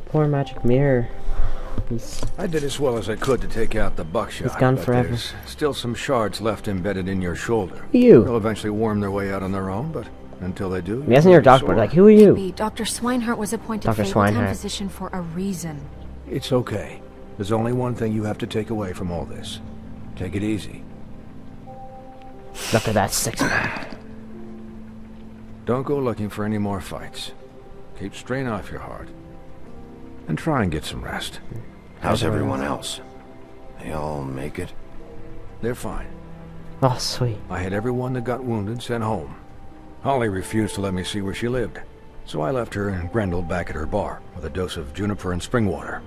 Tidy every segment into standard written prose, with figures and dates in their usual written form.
Poor magic mirror. I did as well as I could to take out the buckshot. He's gone but forever. There's still some shards left embedded in your shoulder. You. They'll eventually worm their way out on their own, but until they do... He hasn't your doctor, like, who are you? Maybe Dr. Swinehart was appointed Dr. Fabletown Swinehart. physician for a reason. It's okay. There's only one thing you have to take away from all this. Take it easy. Look at that six-pack. Don't go looking for any more fights. Keep strain off your heart. And try and get some rest. How's everyone else? They all make it? They're fine. Oh, sweet. I had everyone that got wounded sent home. Holly refused to let me see where she lived, so I left her and Grendel back at her bar with a dose of juniper and spring water.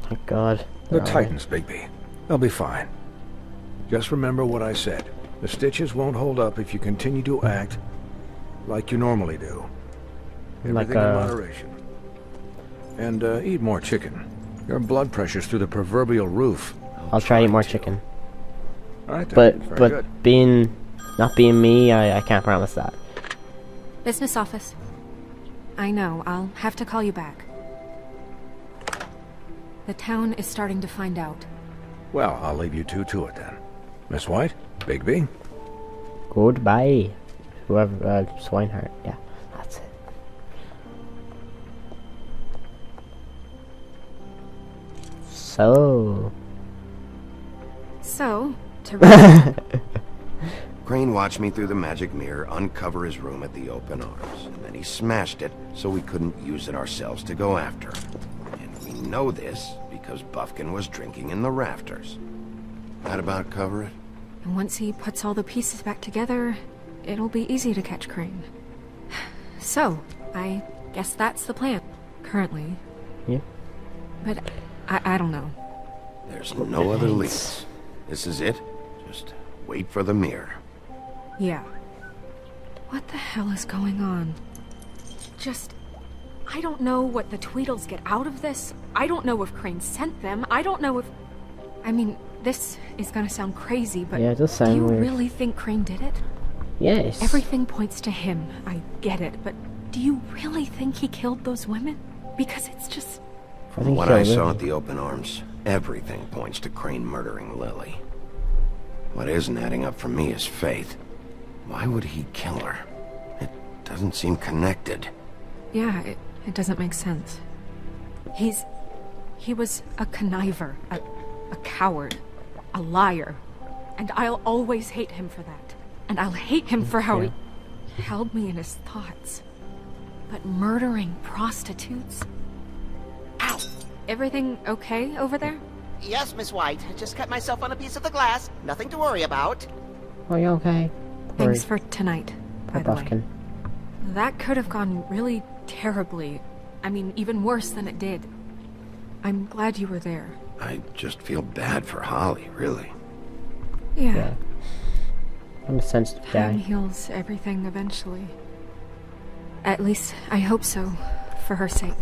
Thank God. They're Titans, Bigby. They'll be fine. Just remember what I said. The stitches won't hold up if you continue to act like you normally do. Like, Everything in moderation. And eat more chicken. Your blood pressure's through the proverbial roof. I'll try to eat more chicken. All right, then. Very But good. not being me, I can't promise that. Business office. I know, I'll have to call you back. The town is starting to find out. Well, I'll leave you two to it then. Miss White, Bigby. Goodbye. Whoever, Swinehart. Yeah, that's it. So, to Crane watched me through the magic mirror uncover his room at the open arms, and then he smashed it so we couldn't use it ourselves to go after him. And we know this because Buffkin was drinking in the rafters. That about cover it? And once he puts all the pieces back together, it'll be easy to catch Crane. So, I guess that's the plan, currently. yeah. But I don't know. There's no other leads. This is it. Just wait for the mirror. Yeah. What the hell is going on? I don't know what the Tweedles get out of this. I don't know if Crane sent them. I don't know if... I mean, this is gonna sound crazy, but Yeah, it does do sound you weird. really think Crane did it? Yes. Everything points to him. I get it, but do you really think he killed those women? Because it's just... I think What so, I saw really. at the open arms, everything points to Crane murdering Lily. What isn't adding up for me is Faith. Why would he kill her? It doesn't seem connected. Yeah, it doesn't make sense. He was a conniver, a coward, a liar. And I'll always hate him for that. And I'll hate him for how he held me in his thoughts. But murdering prostitutes? Ow! Everything okay over there? Yes, Miss White. I just cut myself on a piece of the glass. Nothing to worry about. Are you okay? Thanks for tonight, by Poor the way. Buffkin. That could have gone really terribly. I mean, even worse than it did. I'm glad you were there. I just feel bad for Holly, really. Yeah. I'm a sensitive Time guy. heals everything eventually. At least, I hope so, for her sake.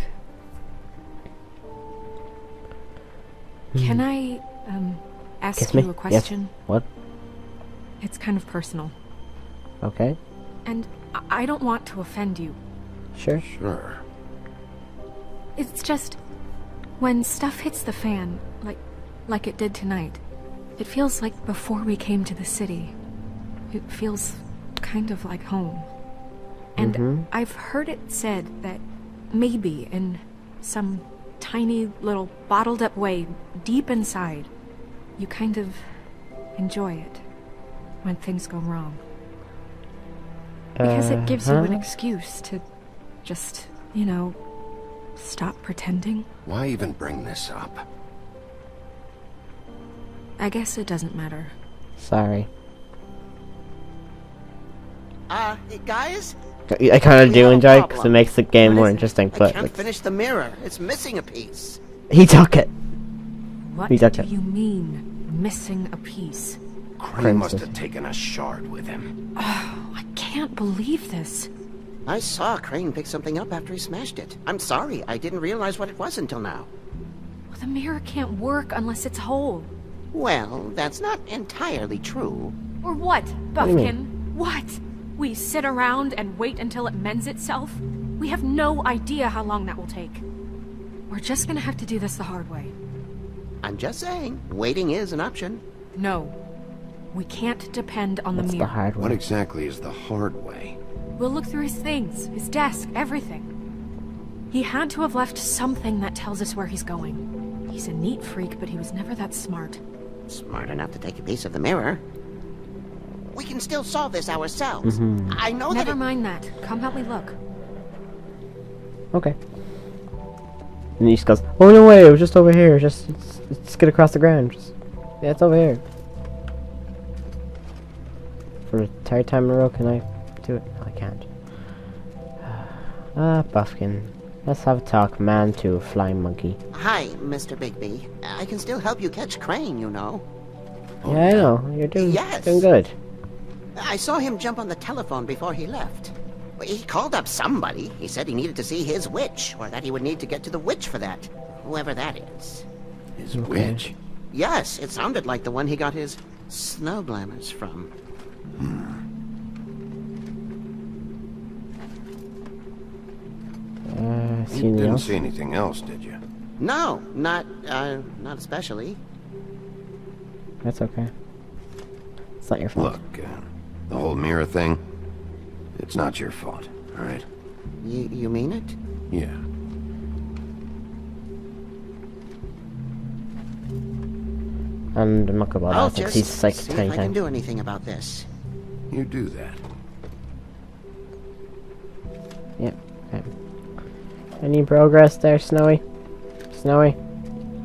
Can I, ask Kiss you me? a question? Yes. What? It's kind of personal. Okay. And I don't want to offend you. Sure. Sure. It's just... when stuff hits the fan, like it did tonight, it feels like before we came to the city. It feels kind of like home. And I've heard it said that maybe in some tiny little bottled up way deep inside, you kind of enjoy it when things go wrong. Because it gives you an excuse to just, you know, stop pretending. Why even bring this up? I guess it doesn't matter. Sorry. Guys? I kind of We do have a enjoy it because it problem. makes the game What more is it? interesting, I but can't like, finish the mirror. It's missing a piece. he took it. What We do ducked it. you mean, missing a piece? Crane must have taken a shard with him. I can't believe this. I saw Crane pick something up after he smashed it. I'm sorry, I didn't realize what it was until now. The mirror can't work unless it's whole. Well, that's not entirely true. Or what, do you mean? Buffkin? What? We sit around and wait until it mends itself? We have no idea how long that will take. We're just gonna have to do this the hard way. I'm just saying, waiting is an option. No. We can't depend on the That's the mirror. hard What one. exactly is the hard way? We'll look through his things, his desk, everything. He had to have left something that tells us where he's going. He's a neat freak, but he was never that smart. Smart enough to take a piece of the mirror. We can still solve this ourselves. I know Never that. mind that. Come help me look. Okay. And he just goes, oh no way, it was just over here. Just get across the ground. Yeah, it's over here. For the third time in a row, can I do it? No, I can't. Buffkin. Let's have a talk, man to flying monkey. Hi, Mr. Bigby. I can still help you catch Crane, you know. Yeah, I know. You're doing Yes. good. I saw him jump on the telephone before he left. He called up somebody. He said he needed to see his witch, or that he would need to get to the witch for that. Whoever that is. His witch? Yes, it sounded like the one he got his snow glamours from. See You anything didn't else? see anything else, did you? No, not especially. That's okay. It's not your fault. Look, the whole mirror thing, it's not your fault, all right? You mean it? Yeah. And I'm not gonna I'll bother because just he's like see if tiny I can time. do anything about this. You do that. Yep. Okay. Any progress there, Snowy? Snowy?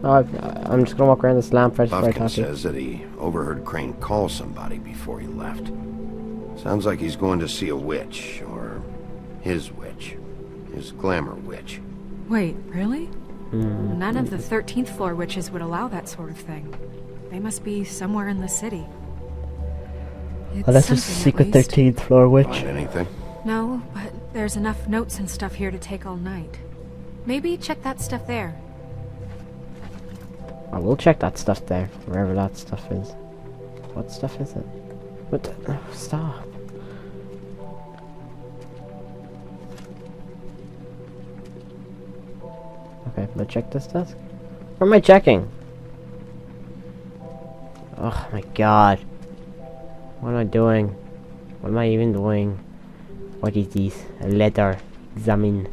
Oh, I'm just gonna walk around this lamp first before I Buffkin talk to you. says that he overheard Crane call somebody before he left. Sounds like he's going to see a witch, or his witch. His glamour witch. Wait, really? None of the 13th floor witches would allow that sort of thing. They must be somewhere in the city. It's Oh, that's a something, at secret least. 13th floor witch. Find anything? No, but there's enough notes and stuff here to take all night. Maybe check that stuff there. I will check that stuff there, wherever that stuff is. What stuff is it? What the, stop. Okay, I'm gonna check this desk. Where am I checking? Oh my god. What am I doing? What am I even doing? What is this? A letter. Examine.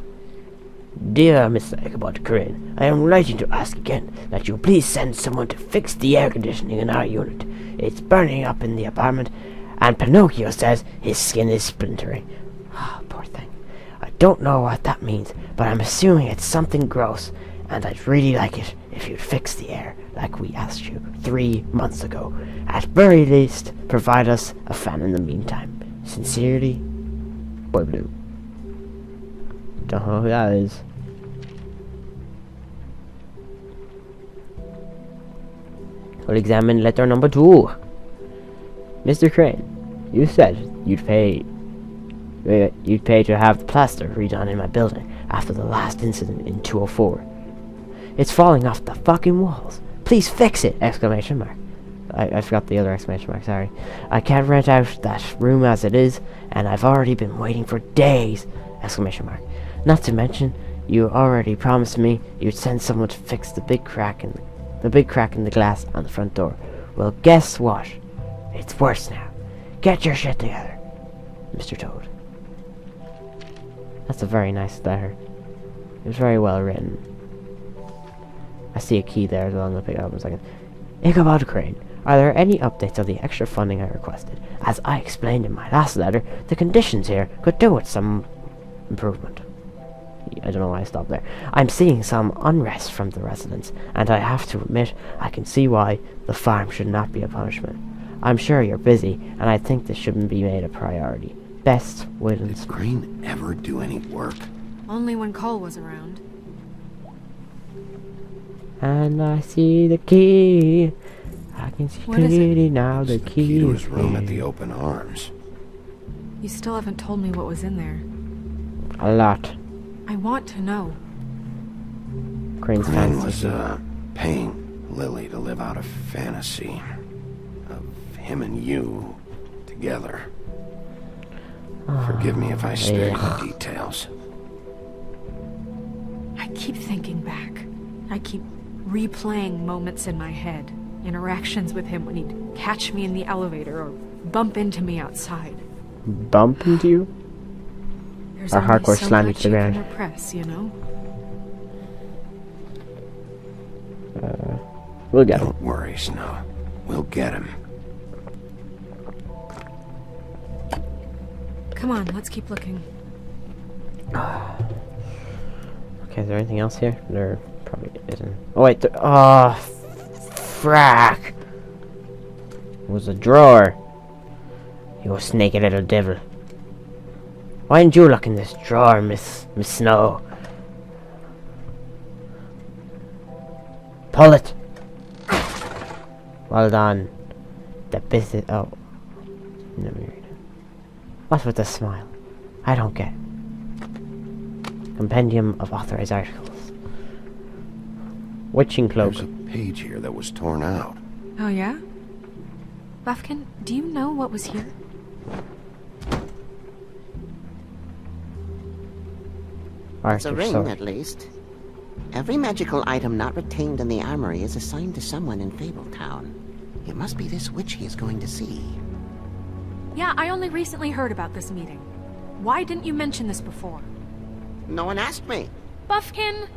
Dear Mr. Ichabod Crane, I am writing to ask again that you please send someone to fix the air conditioning in our unit. It's burning up in the apartment, and Pinocchio says his skin is splintering. Ah, poor thing. I don't know what that means, but I'm assuming it's something gross, and I'd really like it if you'd fix the air like we asked you 3 months ago. At very least, provide us a fan in the meantime. Sincerely, Boy Blue. Don't know who that is. We'll examine letter number 2. Mr. Crane, you said you'd pay to have the plaster redone in my building after the last incident in 204. It's falling off the fucking walls. Please fix it! Exclamation mark. I forgot the other exclamation mark, sorry. I can't rent out that room as it is, and I've already been waiting for days! Exclamation mark. Not to mention, you already promised me you'd send someone to fix the big crack in the glass on the front door. Well, guess what? It's worse now. Get your shit together, Mr. Toad. That's a very nice letter. It was very well written. I see a key there as well. I'm gonna pick it up in a second. Ichabod Crane, are there any updates on the extra funding I requested? As I explained in my last letter, the conditions here could do with some improvement. I don't know why I stopped there. I'm seeing some unrest from the residents, and I have to admit I can see why the farm should not be a punishment. I'm sure you're busy, and I think this shouldn't be made a priority. Best, Williams. Did Crane ever do any work? Only when Cole was around. And I see the key. I can see What is it? clearly now the It's the key to his is room at here. the open arms. You still haven't told me what was in there. A lot. I want to know. Crane's Crane fancy. was, paying Lily to live out a fantasy of him and you together. Forgive me if I spared you details. I keep thinking back. I keep replaying moments in my head. Interactions with him when he'd catch me in the elevator or bump into me outside. Bump into you? There's Or only hardcore so slam you much to the you can ground. repress, you know? We'll get him. Don't worry, Snow. We'll get him. Come on, let's keep looking. Okay, is there anything else here? There probably isn't. Oh wait, oh, frack! It was a drawer. You snaky little devil. Why didn't you look in this drawer, Miss Snow? Pull it! Well done. The business. Oh. Let me read it. What's with the smile? I don't get it. Compendium of authorized articles. Witching cloak. There's a page here that was torn out. Oh, yeah? Buffkin, do you know what was here? It's a Arthur ring, sword. at least. Every magical item not retained in the armory is assigned to someone in Fabletown. It must be this witch he is going to see. Yeah, I only recently heard about this meeting. Why didn't you mention this before? No one asked me, Buffkin!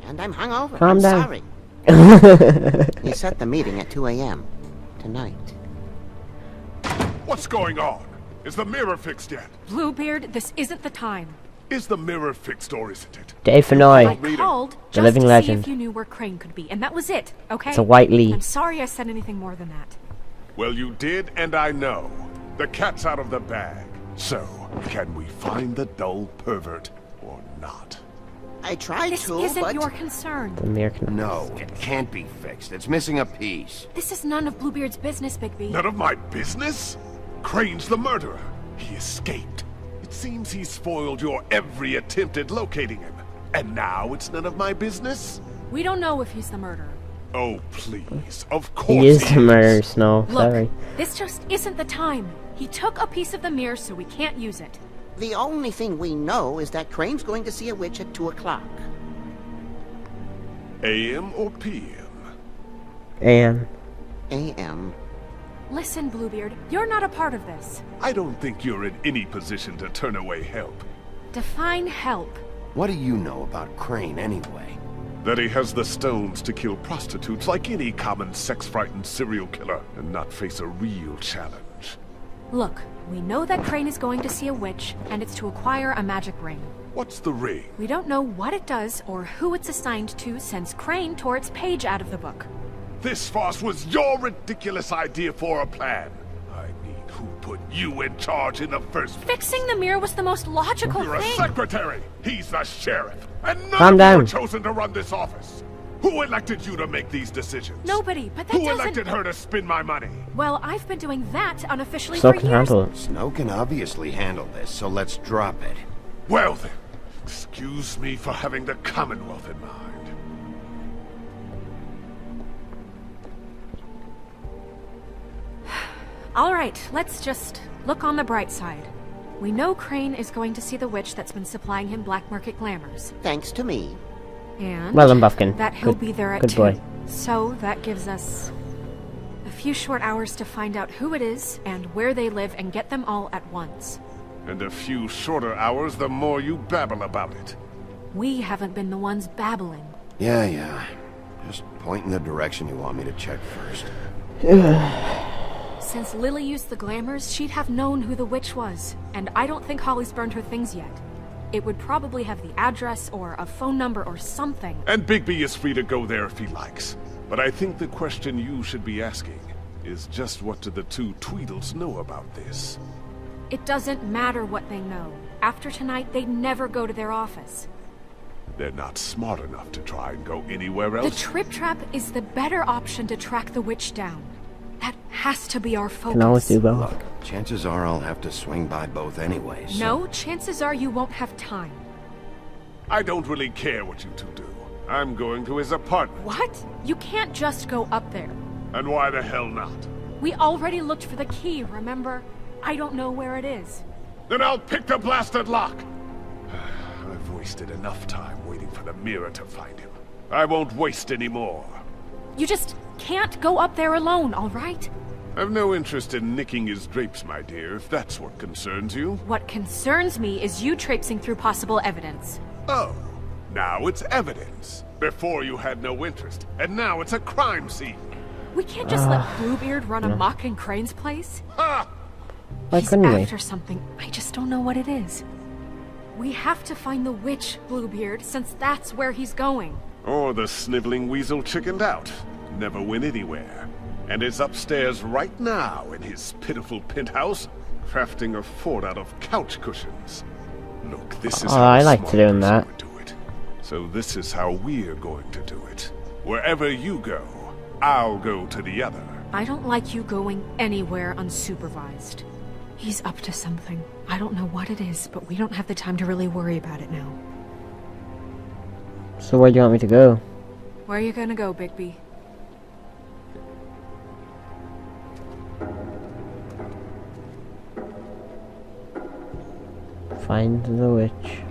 and I'm hungover. Calm I'm down. sorry. You set the meeting at 2 a.m. tonight. What's going on? Is the mirror fixed yet? Bluebeard, this isn't the time. Is the mirror fixed or isn't it? Dave I Fenoy. called The just living to legend. see if you knew where Crane could be, and that was it, okay? It's a White Lee. I'm sorry I said anything more than that. Well, you did, and I know. The cat's out of the bag. So, can we find the dull pervert or not? I tried This to, isn't but your concern. The American. No, it can't be fixed. It's missing a piece. This is none of Bluebeard's business, Bigby. None of my business? Crane's the murderer. He escaped. It seems he spoiled your every attempt at locating him. And now it's none of my business? We don't know if he's the murderer. Oh, please. Of course He is the murderer, Snow. Look, Sorry. this just isn't the time. He took a piece of the mirror, so we can't use it. the only thing we know is that Crane's going to see a witch at 2 o'clock. AM or PM? And A.M. Listen, Bluebeard, you're not a part of this. I don't think you're in any position to turn away help. Define help. What do you know about Crane anyway? That he has the stones to kill prostitutes like any common sex-frightened serial killer and not face a real challenge. Look, we know that Crane is going to see a witch, and it's to acquire a magic ring. What's the ring? We don't know what it does or who it's assigned to since Crane tore its page out of the book. This farce was your ridiculous idea for a plan. I mean, who put you in charge in the first place? Fixing the mirror was the most logical You're a thing. secretary. He's the sheriff. And none Calm of down. you were chosen to run this office. Who elected you to make these decisions? Nobody, but that Who doesn't... elected her to spend my money? Well, I've been doing that unofficially so for can years. handle it. Snow can obviously handle this, so let's drop it. Well then, excuse me for having the Commonwealth in mind. All right, let's just look on the bright side. We know Crane is going to see the witch that's been supplying him black market glamours. Thanks to me. And Well done, Buffkin. that he'll Good- be there at good 2. boy. So that gives us a few short hours to find out who it is and where they live and get them all at once. And a few shorter hours, the more you babble about it. We haven't been the ones babbling. Yeah. Just point in the direction you want me to check first. Since Lily used the glamours, she'd have known who the witch was, and I don't think Holly's burned her things yet. It would probably have the address or a phone number or something. And Bigby is free to go there if he likes. But I think the question you should be asking is just what do the two Tweedles know about this? It doesn't matter what they know. After tonight, they'd never go to their office. They're not smart enough to try and go anywhere The else. Trip Trap is the better option to track the witch down. That has to be our focus. Can always do both. Look, chances are I'll have to swing by both anyway, so... No, chances are you won't have time. I don't really care what you two do. I'm going to his apartment. What? You can't just go up there. And why the hell not? We already looked for the key, remember? I don't know where it is. Then I'll pick the blasted lock. I've wasted enough time waiting for the mirror to find him. I won't waste any more. You just can't go up there alone, all right? I've no interest in nicking his drapes, my dear, if that's what concerns you. What concerns me is you traipsing through possible evidence. Oh, now it's evidence. Before you had no interest, and now it's a crime scene. We can't just let Bluebeard run amok in Crane's place. Ha! Why He's couldn't we? after something. I just don't know what it is. We have to find the witch, Bluebeard, since that's where he's going. Or the sniveling weasel chickened out. Never went anywhere. And is upstairs right now in his pitiful penthouse, crafting a fort out of couch cushions. Look, this is Oh, how I a like smart doing person that. would do it. So this is how we're going to do it. Wherever you go, I'll go to the other. I don't like you going anywhere unsupervised. He's up to something. I don't know what it is, but we don't have the time to really worry about it now. So where do you want me to go? Where are you gonna go, Bigby? Find the witch.